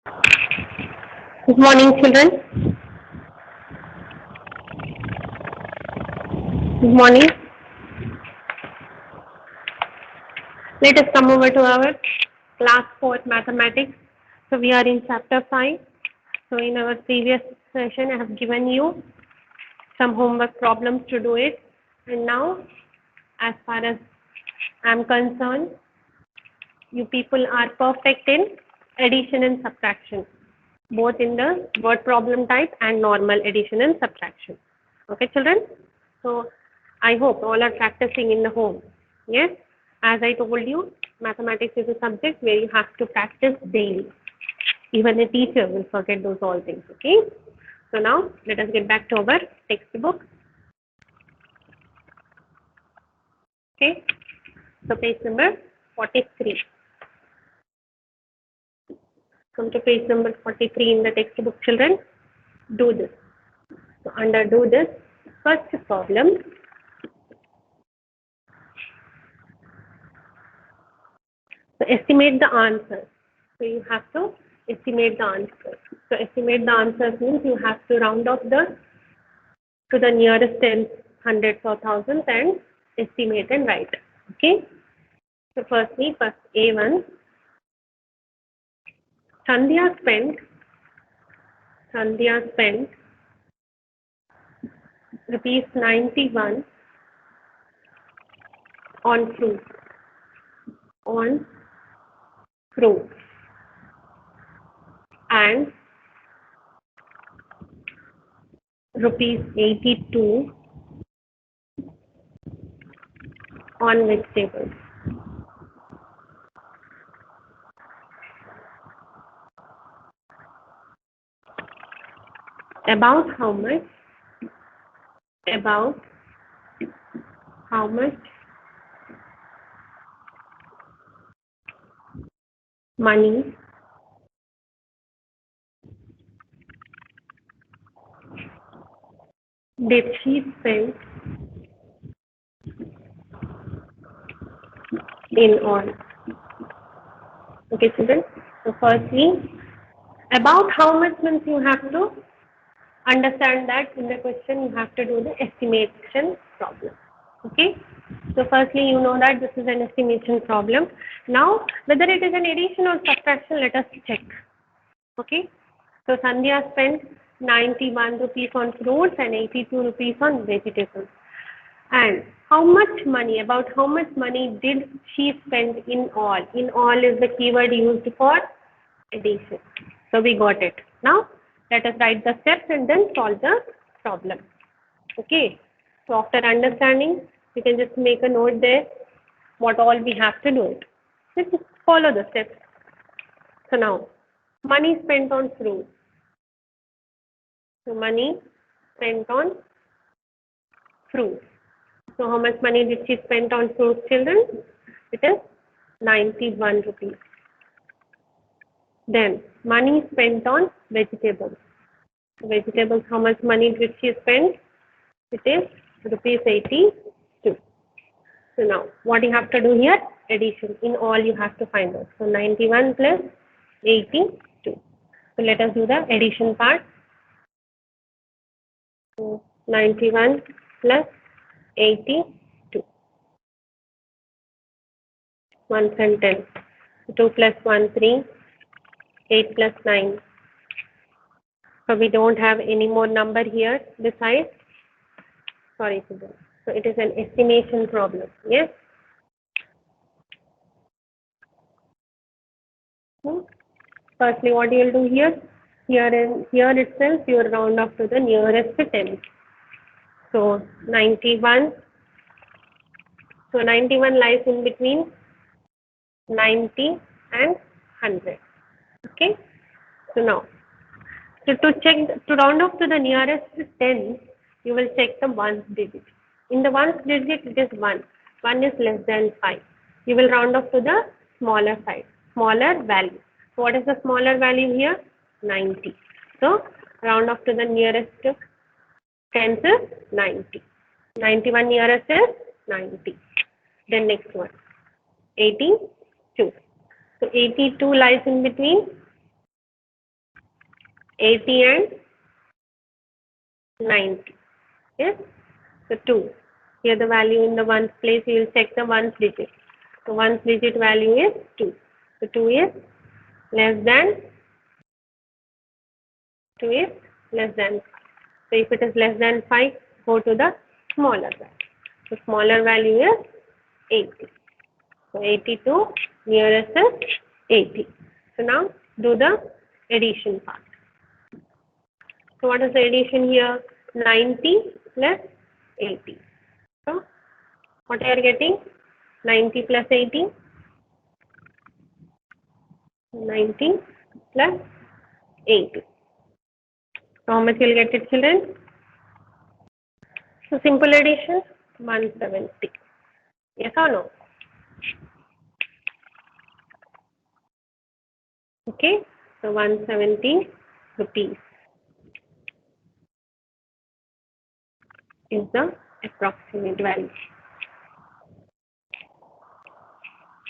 Good morning, children. Good morning. Let us come over to our class 4 mathematics. So we are in chapter 5. So in our previous session, I have given you some homework problems to do it. And now, as far as I am concerned, you people are perfect in addition and subtraction, both in the word problem type and normal addition and subtraction. Okay, children? So I hope all are practicing in the home. Yes, as I told you, mathematics is a subject where you have to practice daily. Even a teacher will forget those all things. Okay. So now let us get back to our textbook. Okay. So page number 43. Come to page number 43 in the textbook, children. Do this. So under do this, first problem. So estimate the answer. So you have to estimate the answer. So estimate the answer means you have to round off to the nearest tens, hundreds or thousands and estimate and write. Okay. So first A1. Sandhya spent rupees 91 on fruit. On fruit. And rupees 82 on vegetables. About how much? About how much money did she spend in all? Okay, children. So firstly, about how much means you have to understand that in the question you have to do the estimation problem. Okay. So firstly, you know that this is an estimation problem. Now, whether it is an addition or subtraction, let us check. Okay. So Sandhya spent 91 rupees on fruits and 82 rupees on vegetables. And how much money, about how much money did she spend in all? In all is the keyword used for addition. So we got it. Now let us write the steps and then solve the problem. Okay. So after understanding, you can just make a note there what all we have to do it. Just follow the steps. So now, money spent on fruits. So money spent on fruits. So how much money did she spend on fruits, children? It is 91 rupees. Then money spent on vegetables. Vegetables, how much money did she spend? It is rupees 82. So now what you have to do here? Addition. In all you have to find out. So 91 plus 82. So let us do the addition part. So 91 plus 82. 1 and 10. 2 plus 1, 3. 8 plus 9. So we don't have any more number here besides. Sorry, children. So it is an estimation problem. Yes. Firstly, what you will do here? Here itself, you will round off to the nearest tens. So 91. So 91 lies in between 90 and 100. Okay. So now, to round off to the nearest tens, you will check the ones digit. In the ones digit, it is 1. 1 is less than 5. You will round off to the smaller side, smaller value. So what is the smaller value here? 90. So round off to the nearest tens is 90. 91 nearest is 90. Then next one, 82. So 82 lies in between 80 and 90. Yes. So 2. Here the value in the ones place, you will check the ones digit. So ones digit value is 2. So 2 is less than 2 is less than 5. So if it is less than 5, go to the smaller value. The smaller value is 80. So 82 nearest is 80. So now do the addition part. So what is the addition here? 90 plus 80. So what are you getting? 90 plus 80. 90 plus 80. So how much you will get it, children? So simple addition, 170. Yes or no? Okay. So 170 rupees is the approximate value.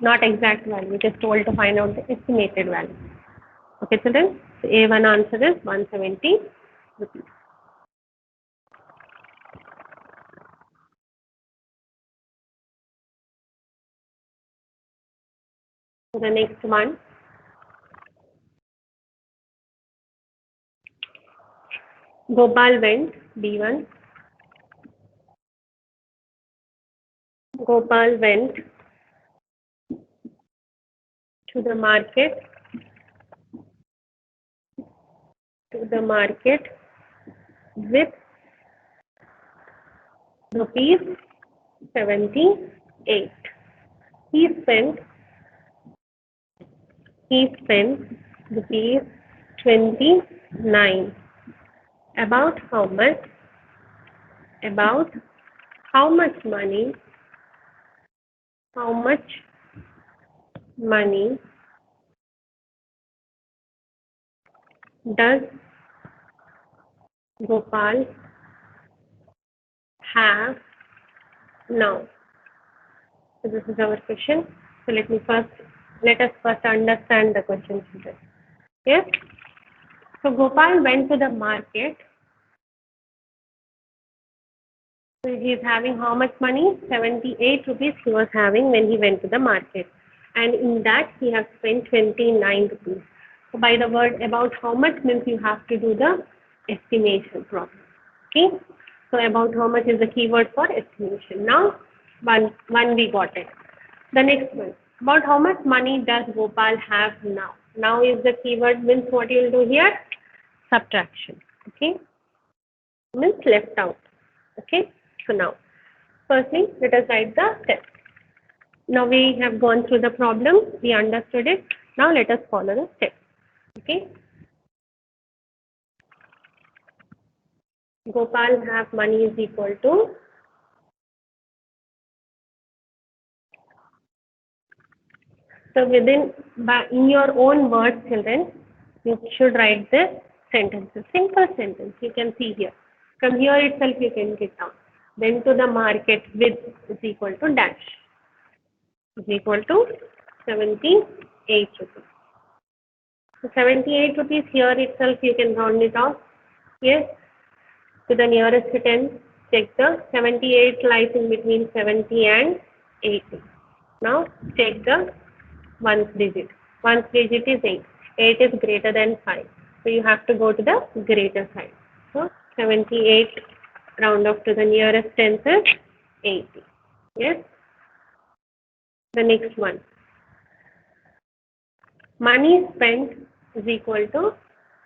Not exact value, just told to find out the estimated value. Okay, children. So A1 answer is 170 rupees. So the next one. Gopal went, B1. Gopal went to the market with rupees 78. He spent rupees 29. About how much? About how much money? How much money does Gopal have now? So this is our question. So let us first understand the question, children. Yes. So Gopal went to the market. So he is having how much money? 78 rupees he was having when he went to the market. And in that he has spent 29 rupees. So by the word about how much means you have to do the estimation problem. Okay. So about how much is the keyword for estimation. Now one we got it. The next one. About how much money does Gopal have now? Now is the keyword means what you will do here? Subtraction. Okay. Means left out. Okay. So now, firstly, let us write the test. Now we have gone through the problem. We understood it. Now let us follow the steps. Okay. Gopal have money is equal to so in your own words, children, you should write the sentences. Simple sentence. You can see here. From here itself you can get down. Then to the market with is equal to dash is equal to 78 rupees. So 78 rupees here itself you can round it off. Yes. To the nearest 10, check the 78 lies in between 70 and 80. Now check the ones digit. Ones digit is 8. 8 is greater than 5. So you have to go to the greater side. So 78 round off to the nearest tens is 80. Yes. The next one. Money spent is equal to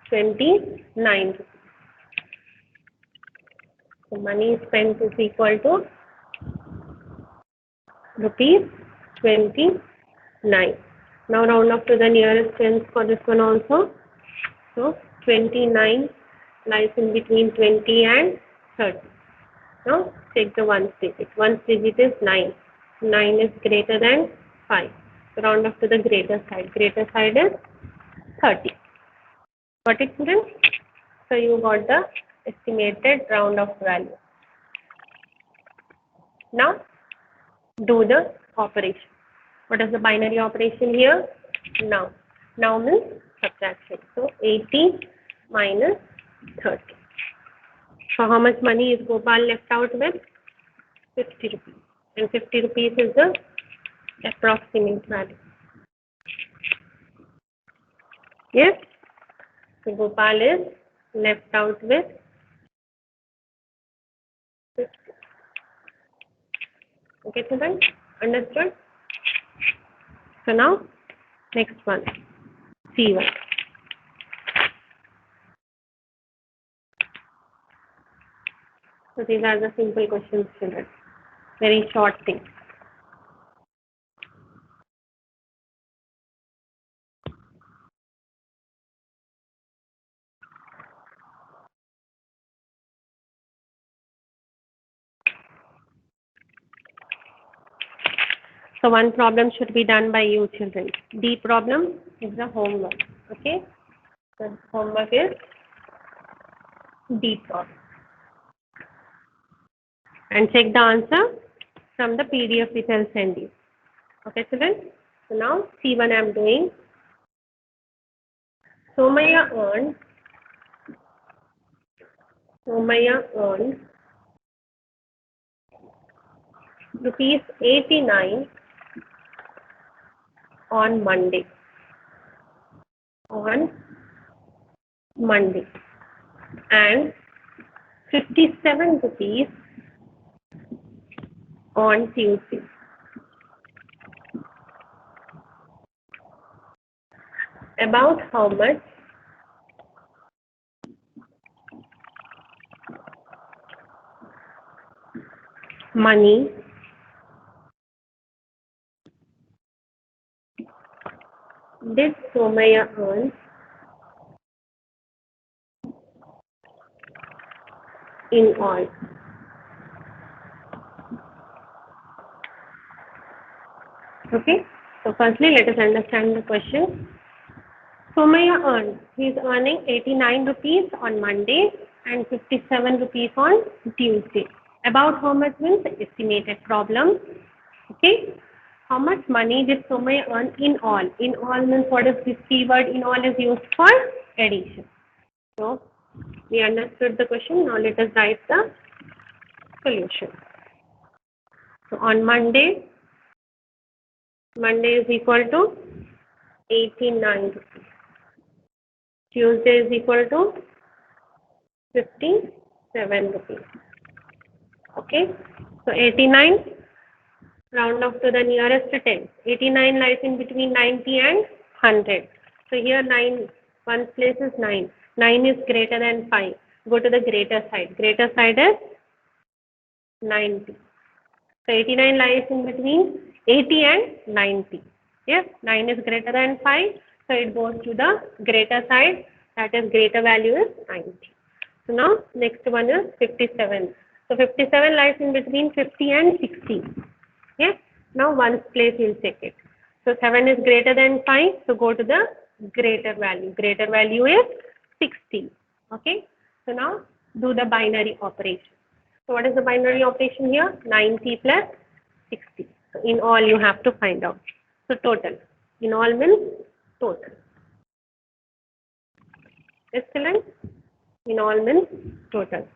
29 rupees. So money spent is equal to rupees 29. Now round up to the nearest tens for this one also. So 29 lies in between 20 and 30. Now check the ones digit. Ones digit is 9. 9 is greater than 5. So round up to the greater side. Greater side is 30. Got it, students? So you got the estimated round off value. Now do the operation. What is the binary operation here? Now. Now means subtraction. So 80 minus 30. So how much money is Gopal left out with? 50 rupees. And 50 rupees is the approximate value. Yes? So Gopal is left out with 50. Okay, children? Understood? So now, next one, C1. So these are the simple questions, children. Very short things. So one problem should be done by you, children. D problem is the homework. Okay? The homework is D problem. And check the answer from the PDF which I'll send you. Okay, children? So now C1 I'm doing. Somaya earned rupees 89 on Monday. And 57 rupees on Tuesday. About how much money did Somaya earn in all? Okay, so firstly let us understand the question. Somaya earned, he is earning 89 rupees on Monday and 57 rupees on Tuesday. About how much means estimated problem. Okay, how much money did Somaya earn in all? In all means what is this keyword? In all is used for addition. So we understood the question. Now let us write the solution. So on Monday is equal to 89 rupees. Tuesday is equal to 57 rupees. Okay. So 89, round off to the nearest 10. 89 lies in between 90 and 100. So here 9, one place is 9. 9 is greater than 5. Go to the greater side. Greater side is 90. So 89 lies in between 80 and 90. Yes, 9 is greater than 5. So it goes to the greater side. That is greater value is 90. So now next one is 57. So 57 lies in between 50 and 60. Yes. Now ones place you'll check it. So 7 is greater than 5. So go to the greater value. Greater value is 60. Okay. So now do the binary operation. So what is the binary operation here? 90 plus 60. So in all you have to find out. So total. In all means total. Excellent. In all means total.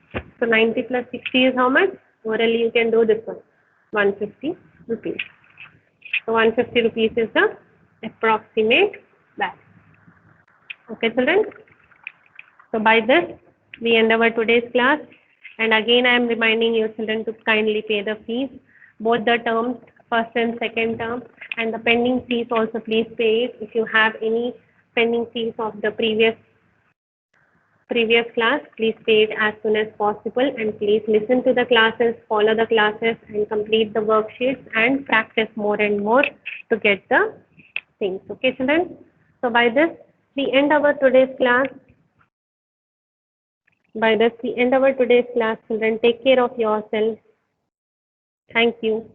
So 90 plus 60 is how much? Orally you can do this one. 150 rupees. So 150 rupees is the approximate value. Okay, children. So by this we end our today's class. And again I am reminding you children to kindly pay the fees. Both the terms, first and second term, and the pending fees also please pay it. If you have any pending fees of the previous class, please pay it as soon as possible, and please listen to the classes, follow the classes, and complete the worksheets and practice more and more to get the things. Okay, children? So by this, we end our today's class. Children. Take care of yourself. Thank you.